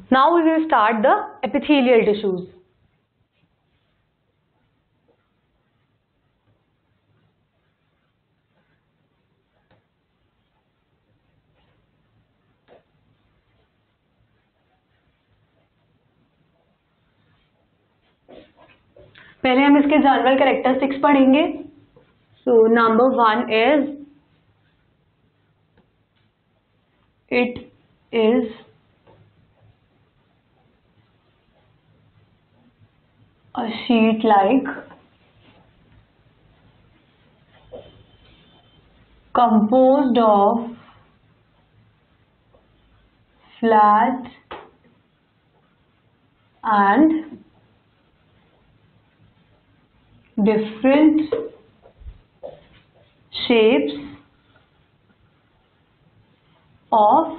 Now we will start the epithelial tissues. पहले हम इसके जनरल कैरेक्टरिस्टिक्स पढ़ेंगे. So number 1 is it is a sheet-like composed of flat and different shapes of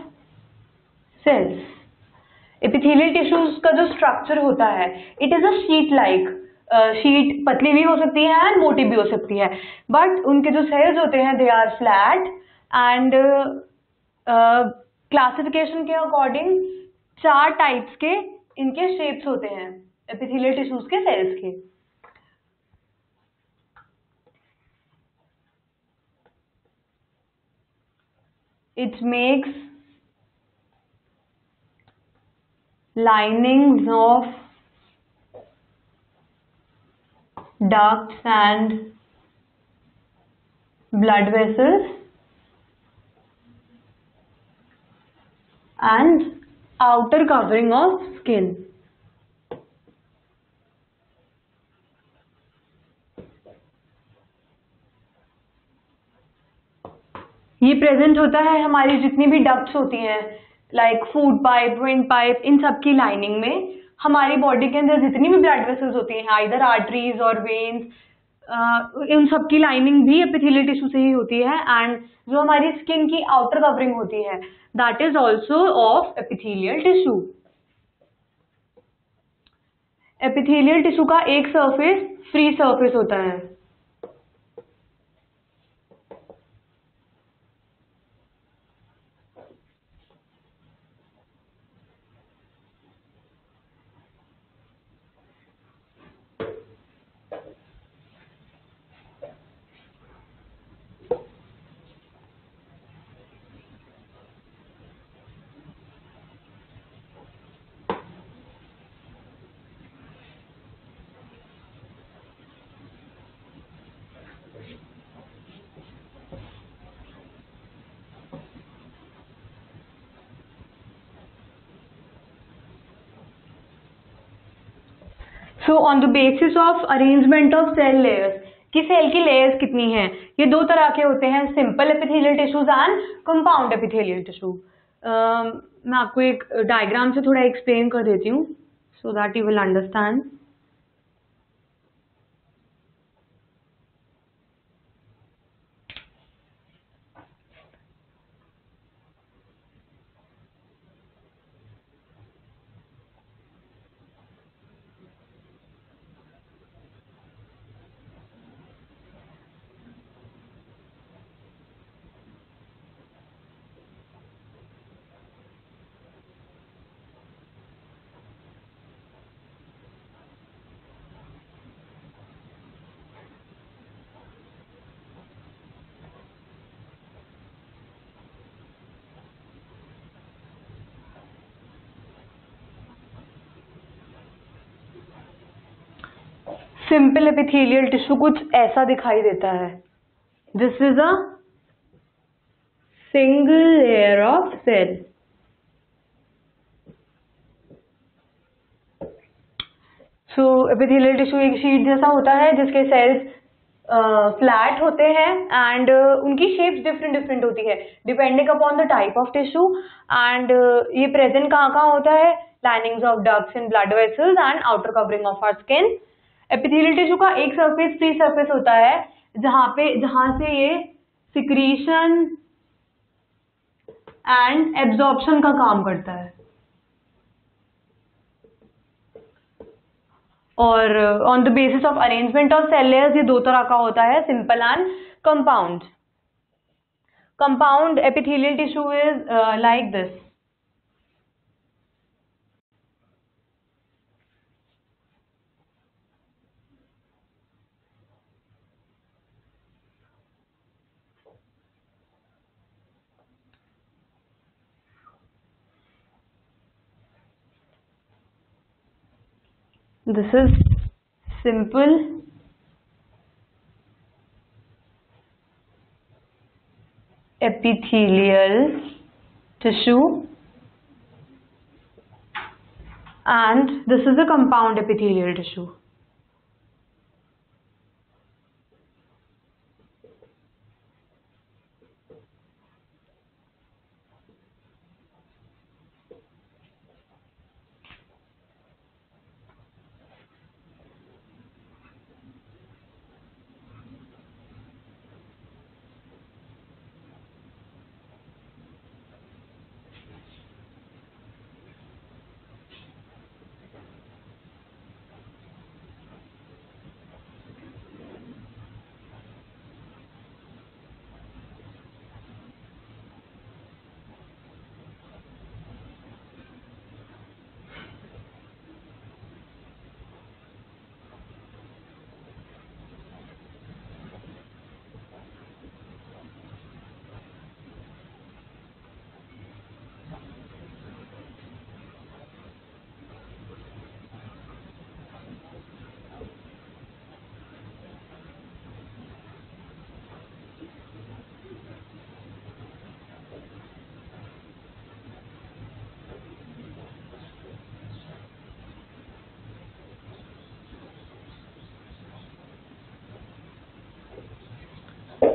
cells. Epithelial tissues का जो structure होता है, it is a sheet like. Sheet पतली भी हो सकती है एंड मोटी भी हो सकती है, बट उनके जो सेल्स होते हैं they are flat and classification के अकॉर्डिंग 4 टाइप्स के इनके शेप्स होते हैं एपिथेलियल टिश्यूज के सेल्स के. It makes linings of ducts and blood vessels and outer covering of skin. ये प्रेजेंट होता है हमारी जितनी भी डक्ट्स होती हैं like food pipe, wind pipe, इन सब की लाइनिंग में. हमारी बॉडी के अंदर जितनी भी ब्लड वेसल्स होती हैं, आइदर आर्टरीज और वेन्स, इन सब की लाइनिंग भी एपिथेलियल टिश्यू से ही होती है. एंड जो हमारी स्किन की आउटर कवरिंग होती है that is also of epithelial tissue. Epithelial tissue का एक सरफेस फ्री सरफेस होता है. So on the basis of arrangement of cell layers, कि सेल की लेयर्स कितनी हैं, ये 2 तरह के होते हैं, simple epithelial tissues and compound epithelial tissue. मैं आपको एक डायग्राम से थोड़ा एक्सप्लेन कर देती हूँ so that you will understand. Simple epithelial tissue कुछ ऐसा दिखाई देता है. This is a single layer of cell. So epithelial tissue एक शीट जैसा होता है जिसके सेल्स फ्लैट होते हैं एंड उनकी शेप्स डिफरेंट डिफरेंट होती है depending upon the type of tissue. And ये प्रेजेंट कहाँ कहाँ होता है, linings of ducts in blood vessels and outer covering of our skin. Epithelial tissue का एक सरफेस फ्री सरफेस होता है जहां से ये सिक्रीशन एंड एब्जॉर्प्शन का काम करता है. और on the basis of arrangement of cell layers ये 2 तरह का होता है, simple and compound. Compound epithelial tissue is like this. This is simple epithelial tissue, and this is a compound epithelial tissue.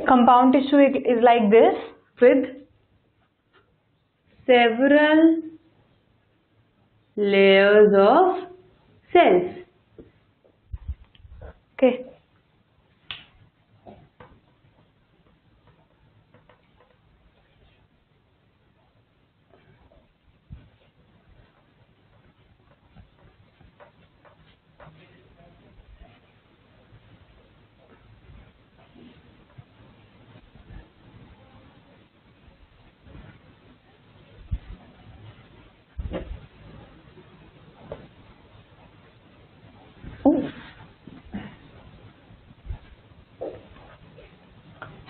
Compound tissue is like this with several layers of cells. Okay.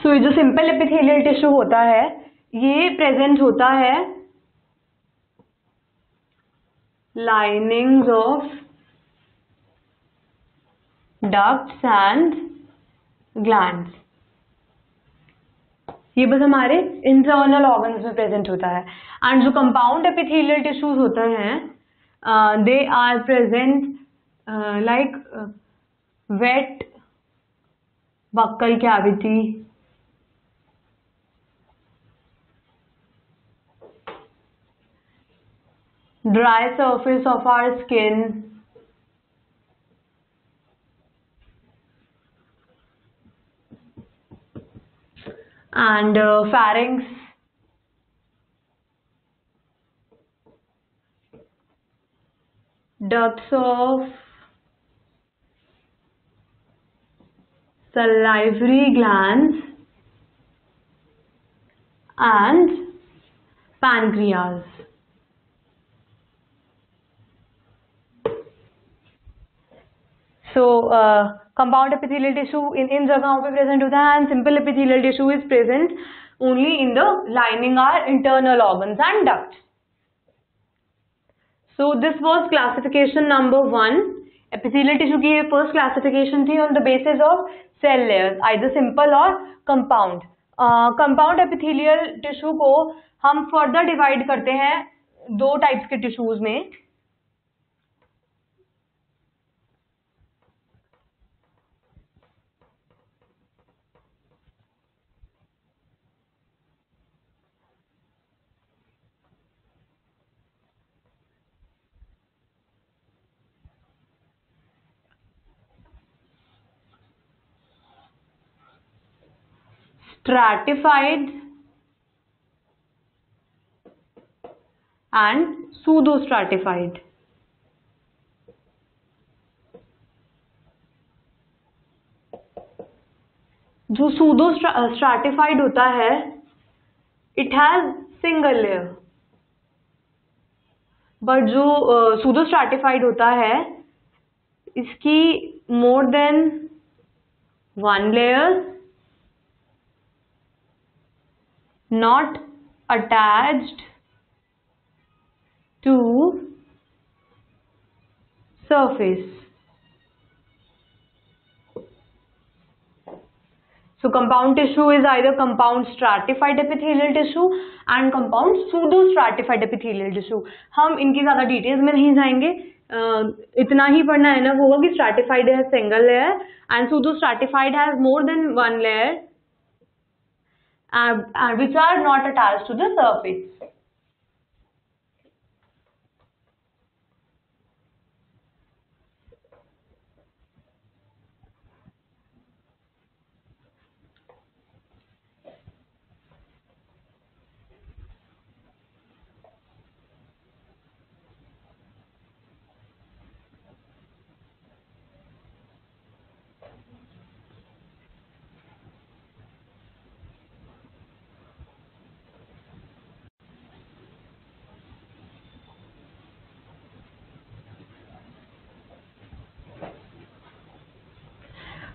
तो ये जो simple epithelial tissue होता है ये present होता है linings of ducts and glands. ये बस हमारे इंटरनल ऑर्गन्स में प्रेजेंट होता है। एंड जो कंपाउंड एपिथेलियल टिश्यूज होते हैं they are present like wet buccal cavity, dry surface of our skin, and pharynx, ducts of salivary glands and pancreas. So compound epithelial tissue इन जगहों पे present होता है and simple epithelial tissue is present only in the lining our internal organs and ducts. So this was classification number 1. epithelial tissue की ये first classification थी on the basis of cell layers, either simple or compound. Compound epithelial tissue को हम further divide करते हैं दो types के tissues में. Stratified and pseudo-stratified. जो pseudo-stratified होता है it has single layer, but जो pseudo-stratified होता है इसकी more than one layer, not attached to surface. So compound tissue is either compound stratified epithelial tissue and compound pseudo-stratified epithelial tissue. हम इनकी ज़्यादा डिटेल्स में नहीं जाएंगे, इतना ही पढ़ना है ना होगा कि stratified has single layer and pseudo-stratified has more than one layer which are not attached to the surface.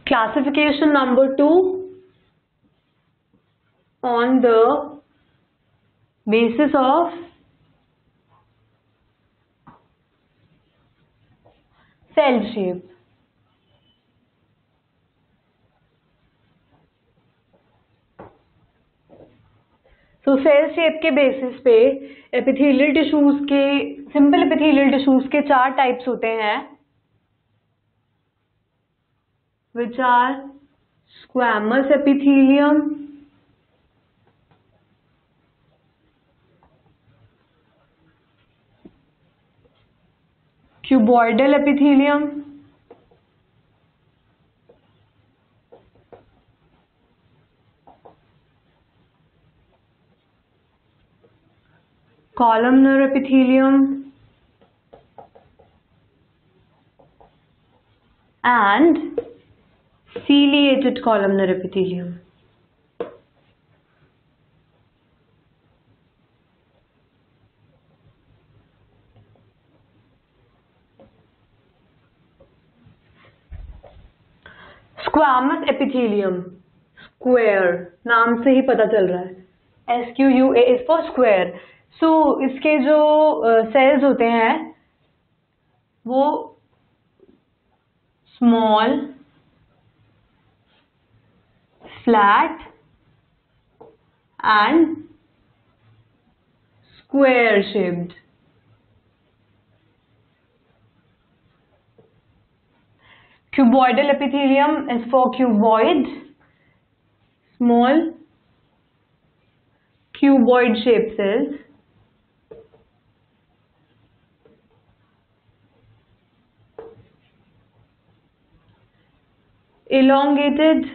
Classification number 2 on the basis of cell shape. So cell shape के बेसिस पे एपिथेलियल टिश्यूज के, simple epithelial tissues के 4 types होते हैं, which are squamous epithelium, cuboidal epithelium, columnar epithelium and ciliated columnar epithelium. Squamous epithelium, square, नाम से ही पता चल रहा है, SQUA is for square. So इसके जो cells होते हैं वो small, flat and square shaped. Cuboidal epithelium is for cuboid, small cuboid shaped cells. Elongated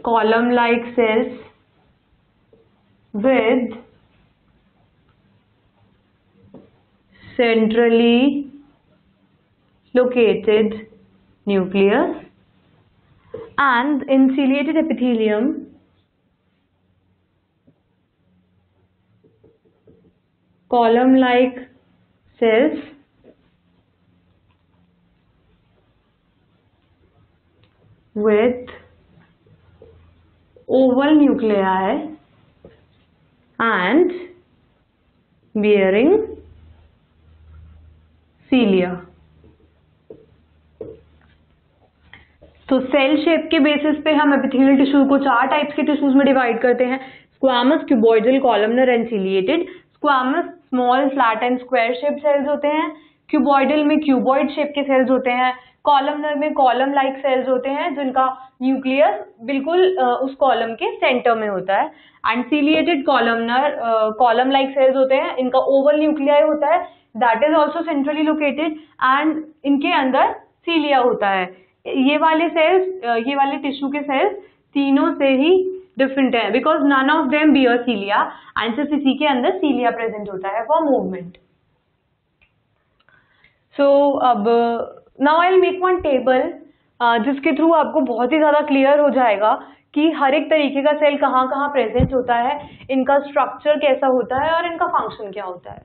column-like cells with centrally located nucleus, and in ciliated epithelium column-like cells with oval nuclei and bearing cilia. तो cell shape के basis पे हम epithelial tissue को 4 types के tissues में divide करते हैं, squamous, cuboidal, columnar and ciliated. Squamous small flat and square shape cells होते हैं, क्यूबॉइडल में क्यूबॉइड शेप के सेल्स होते हैं, कॉलमनर में कॉलम लाइक सेल्स होते हैं जिनका न्यूक्लियस बिल्कुल उस कॉलम के सेंटर में होता है, and ciliated columnar column like cells होते हैं, इनका ओवल न्यूक्लियाई होता है that is also centrally located and इनके अंदर सीलिया होता है. ये वाले सेल्स, ये वाले टिश्यू के सेल्स तीनों से ही डिफरेंट है because none of them bear cilia and सिर्फ इसी के अंदर सीलिया प्रेजेंट होता है फॉर मूवमेंट. सो अब now I will make one table जिसके थ्रू आपको बहुत ही ज़्यादा क्लियर हो जाएगा कि हर एक तरीके का सेल कहाँ कहाँ प्रेजेंट होता है, इनका स्ट्रक्चर कैसा होता है और इनका फंक्शन क्या होता है.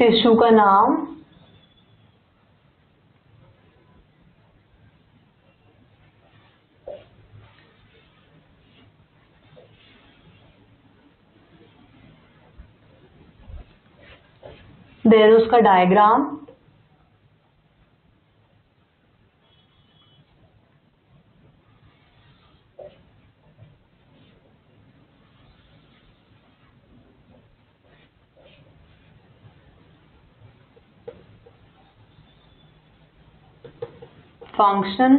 टिश्यू का नाम, देयर उसका diagram, function,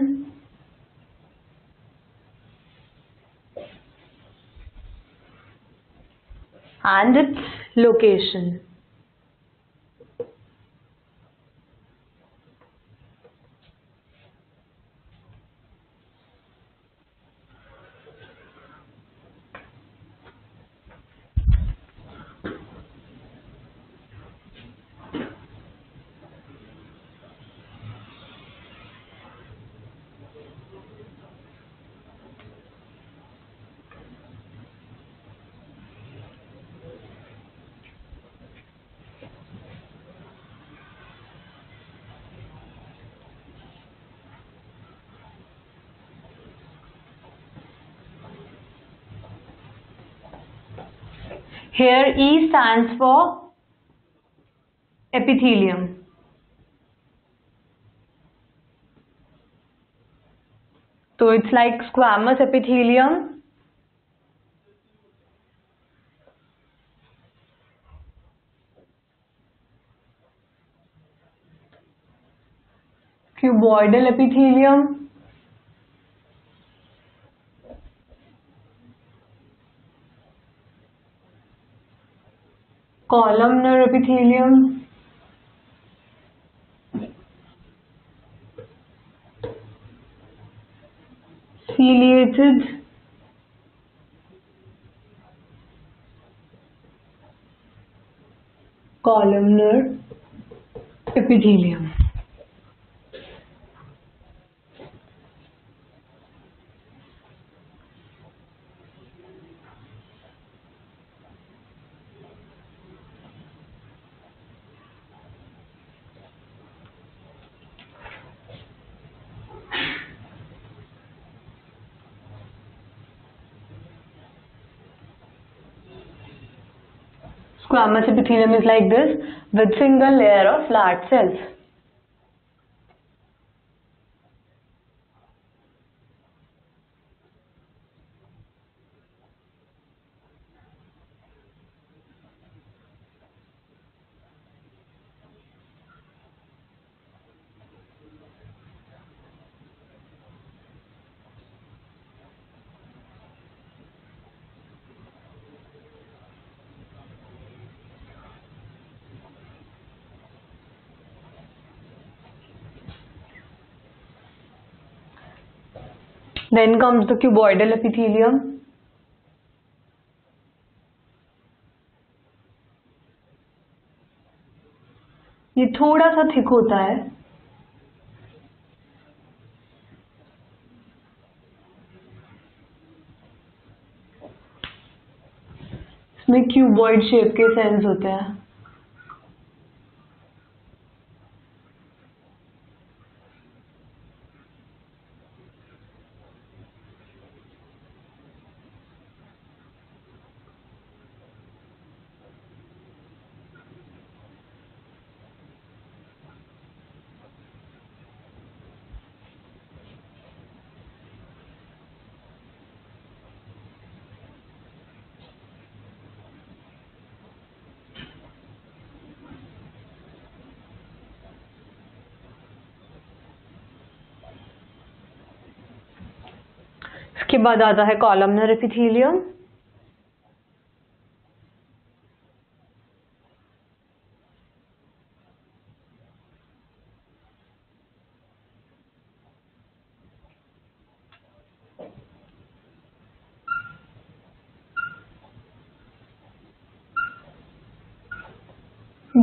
and its location. Here E stands for epithelium. So it's like squamous epithelium, cuboidal epithelium, columnar epithelium, ciliated, columnar epithelium. Squamous epithelium is like this with single layer of flat cells. Then comes the cuboidal epithelium. ये थोड़ा सा thick होता है, इसमें cuboid shape के sales होते हैं. इसके बाद आता है columnar epithelium.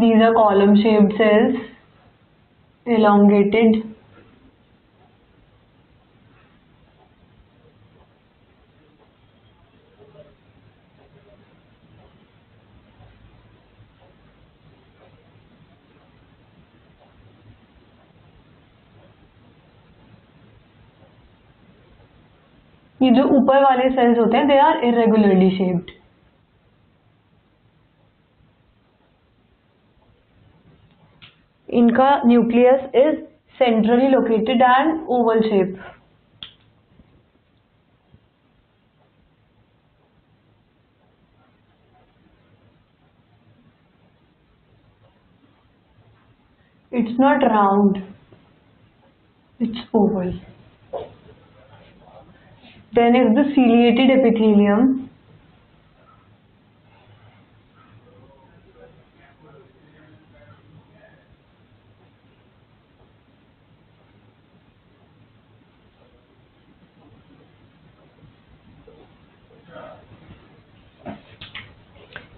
These are column shaped cells, elongated. ये जो ऊपर वाले सेल्स होते हैं दे आर इरेगुलरली शेप्ड. इनका nucleus is centrally located and Oval shape. It's not round, it's oval. Then is the ciliated epithelium.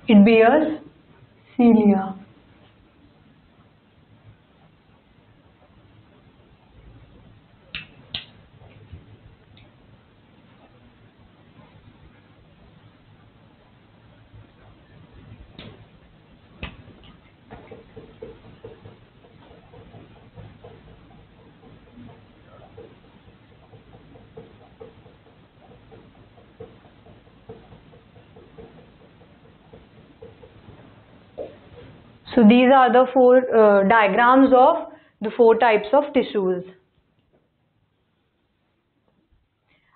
It bears cilia. So these are the four diagrams of the four types of tissues.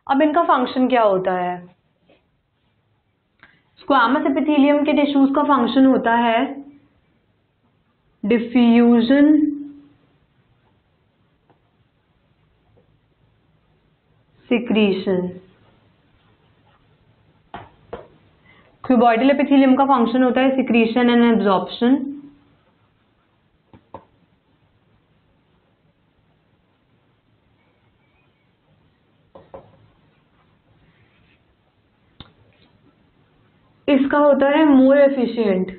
अब इनका function क्या होता है? Squamous epithelium के tissues का function होता है diffusion, secretion. Cuboidal epithelium का फंक्शन होता है सिक्रीशन एंड एब्जॉर्प्शन. इसका होता है more efficient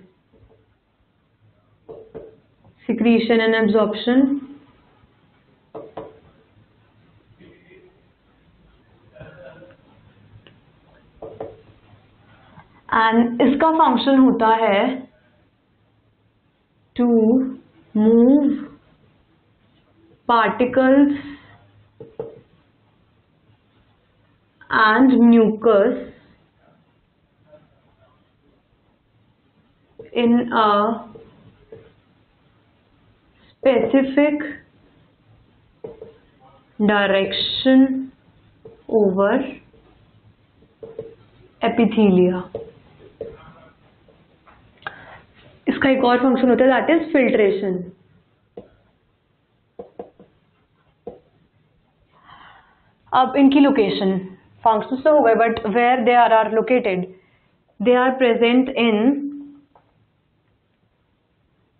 secretion and absorption. And इसका फंक्शन होता है to move particles and mucus in a specific direction over epithelia. इसका एक और फंक्शन होता है दैट इज फिल्ट्रेशन. अब इनकी लोकेशन, फंक्शंस तो हो गए but where they are located. They are present in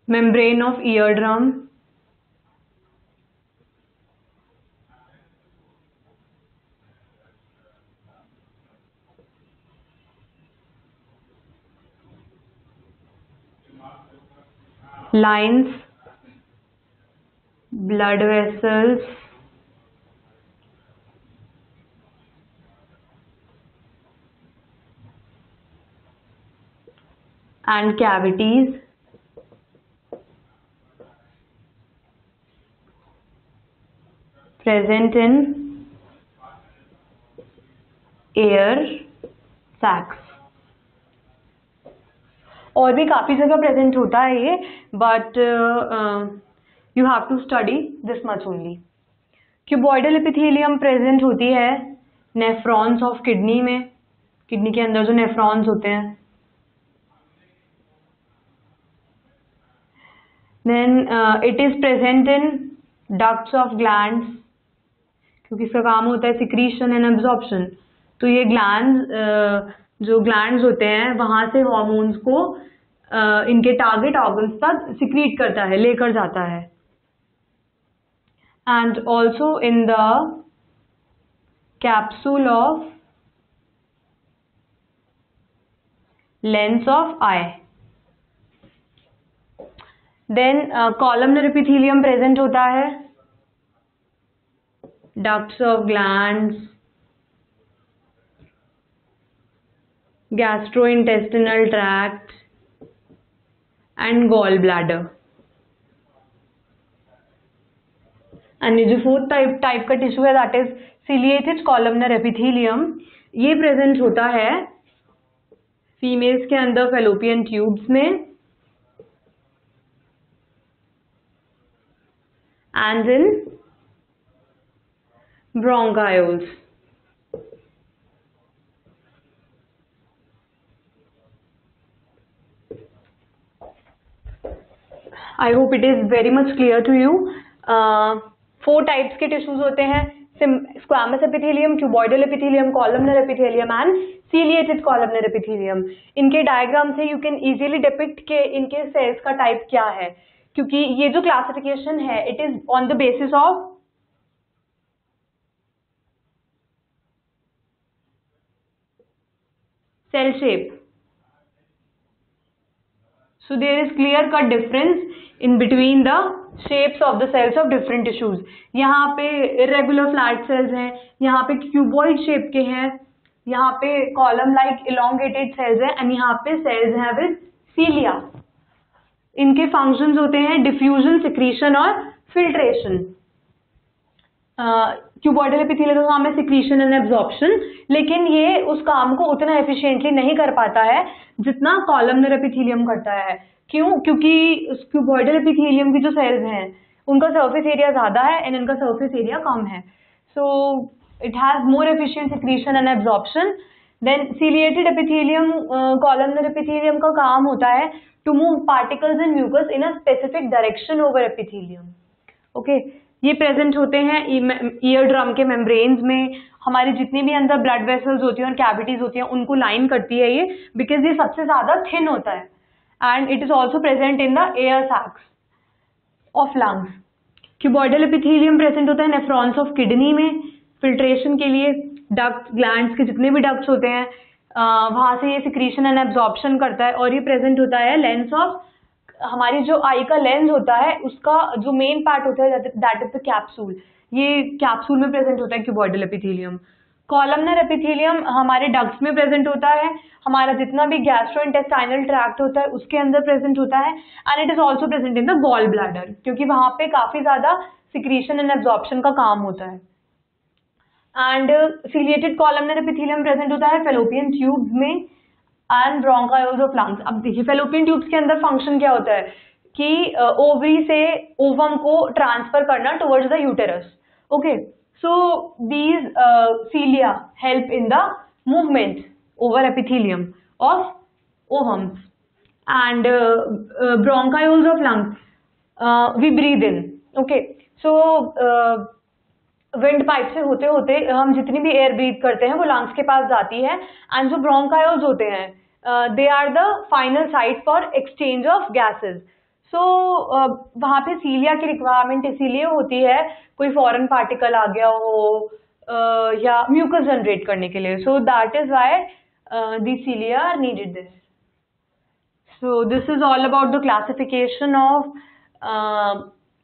membrane of eardrum, lines, blood vessels, and cavities. Present in air sacs. और भी काफी जगह प्रेजेंट होता है ये, but you have to study this much only. Cuboidal epithelium present होती है nephrons of kidney में. किडनी के अंदर जो नेफ्रॉन्स होते हैं. Then it is present in ducts of glands, क्योंकि इसका काम होता है सिक्रीशन एंड एब्जॉर्प्शन. तो ये जो ग्लैंड्स होते हैं वहां से हॉर्मोन्स को इनके टारगेट ऑर्गन्स तक सिक्रीट करता है, लेकर जाता है. And also in the capsule of lens of eye. Then columnar epithelium present होता है ducts of glands, gastrointestinal tract and gallbladder. And ये जो फोर्थ टाइप का टिश्यू है that is ciliated columnar epithelium, ये प्रेजेंट होता है फीमेल्स के अंदर फेलोपियन ट्यूब्स में and in bronchioles. I hope it is very much clear to you. 4 types के टिश्यूज होते हैं, squamous epithelium, cuboidal epithelium, columnar epithelium and ciliated columnar epithelium. इनके डायग्राम से यू कैन इजीली डिपिक्ट के इनके sales का type क्या है, क्योंकि ये जो क्लासिफिकेशन है it is on the basis of cell shape. So there is clear cut difference in between the shapes of the cells of different tissues. यहाँ पे irregular flat cells हैं, यहाँ पे cuboid shape के हैं, यहाँ पे column like elongated cells हैं and यहाँ पे cells हैं with cilia. इनके functions होते हैं diffusion, secretion और filtration. क्यूबॉइडल एपिथेलियम का काम है सिक्रीशन एंड एब्जॉर्प्शन, लेकिन ये उस काम को उतना एफिशिएंटली नहीं कर पाता है जितना कॉलमनर एपिथेलियम करता है. क्यों? क्योंकि क्यूबॉइडल एपिथेलियम की जो सेल्स हैं उनका सरफेस एरिया ज्यादा है एंड इनका सरफेस एरिया कम है. So it has more efficient secretion and absorption. Then ciliated epithelium, columnar epithelium का काम होता है to move particles in mucus in a specific direction over epithelium. Okay, ये प्रेजेंट होते हैं ईयर ड्रम के मेम्ब्रेन्स में. हमारी जितनी भी अंदर ब्लड वेसल्स होती हैं और कैविटीज होती हैं उनको लाइन करती है ये, बिकॉज ये सबसे ज्यादा थिन होता है. And it is also present in the air sacs of lungs. Cuboidal epithelium present होता है नेफ्रॉन्स ऑफ किडनी में फिल्ट्रेशन के लिए. डक्ट्स, ग्लैंड्स के जितने भी डक्ट्स होते हैं वहां से ये सिक्रीशन एंड एब्जॉर्प्शन करता है. और ये प्रेजेंट होता है लेंस ऑफ, हमारी जो आई का लेंस होता है उसका जो मेन पार्ट होता है दैट इज द कैप्सूल. ये कैप्सूल में प्रेजेंट होता है क्यूबॉइडल एपिथेलियम. कॉलमनर एपिथेलियम हमारे डक्ट्स में प्रेजेंट होता है, हमारा जितना भी गैस्ट्रोइंटेस्टाइनल ट्रैक्ट होता है उसके अंदर प्रेजेंट होता है. And it is also present in the gall bladder, क्योंकि वहां पे काफी ज्यादा सिक्रीशन एंड एब्जॉर्प्शन का काम होता है. And ciliated columnar epithelium present होता है फेलोपियन ट्यूब्स में एंड ब्रोंकायोल्स ऑफ लंग्स. अब देखिए फेलोपियन ट्यूब्स के अंदर फंक्शन क्या होता है कि ओवरी से ओवम को ट्रांसफर करना towards the uterus. Okay, so these cilia help in the movement over epithelium of ovums. And bronchioles of lungs we breathe in. Okay, so wind pipe से होते होते हम जितनी भी एयर ब्रीथ करते हैं वो लंग्स के पास जाती है. एंड जो ब्रोंकायोल्स होते हैं they are the final site for exchange of gases. So वहाँ पे सीलिया की रिक्वायरमेंट इसीलिए होती है, कोई फॉरेन पार्टिकल आ गया हो या म्यूकस जनरेट करने के लिए. So that is why the cilia are needed this. So this is all about the classification of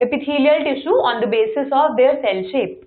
epithelial tissue on the basis of their cell shape.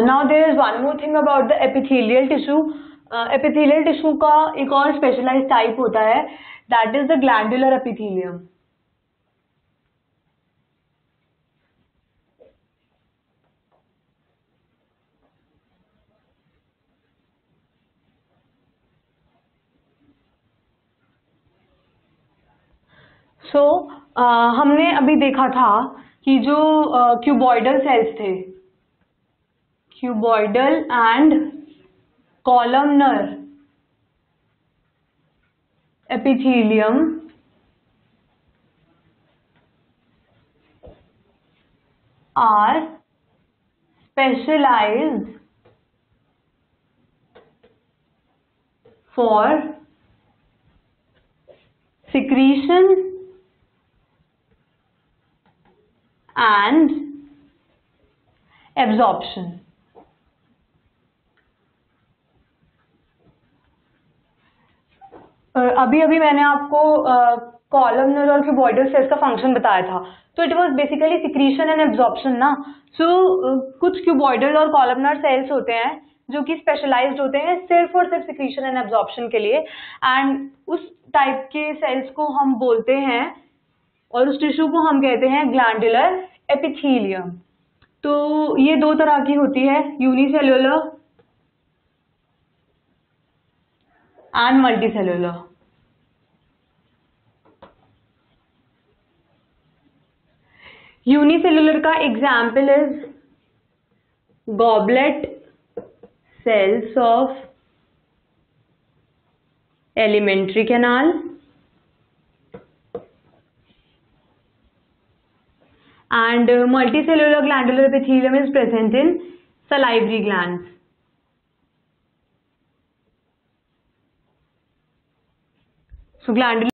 Now there is one more thing about the epithelial tissue. Epithelial tissue का एक और specialized type होता है, that is the glandular epithelium. सो हमने अभी देखा था कि जो क्यूबॉइडल सेल्स थे, cuboidal and columnar epithelium are specialized for secretion and absorption. अभी अभी मैंने आपको कॉलमनर और क्यूबॉइडल सेल्स का फंक्शन बताया था, तो it was basically secretion and absorption ना। सो कुछ क्यूबॉइडल और कॉलमनर सेल्स होते हैं जो कि स्पेशलाइज्ड होते हैं सिर्फ और सिर्फ सिक्रीशन एंड एब्जॉर्प्शन के लिए, एंड उस टाइप के सेल्स को हम बोलते हैं और उस टिश्यू को हम कहते हैं ग्लैंडुलर एपिथेलियम। तो ये दो तरह की होती है, यूनिसेल्युलर एंड मल्टीसेल्युलर। यूनिसेल्युलर का example is goblet cells of alimentary canal and multicellular glandular epithelium is present in salivary glands. So glandular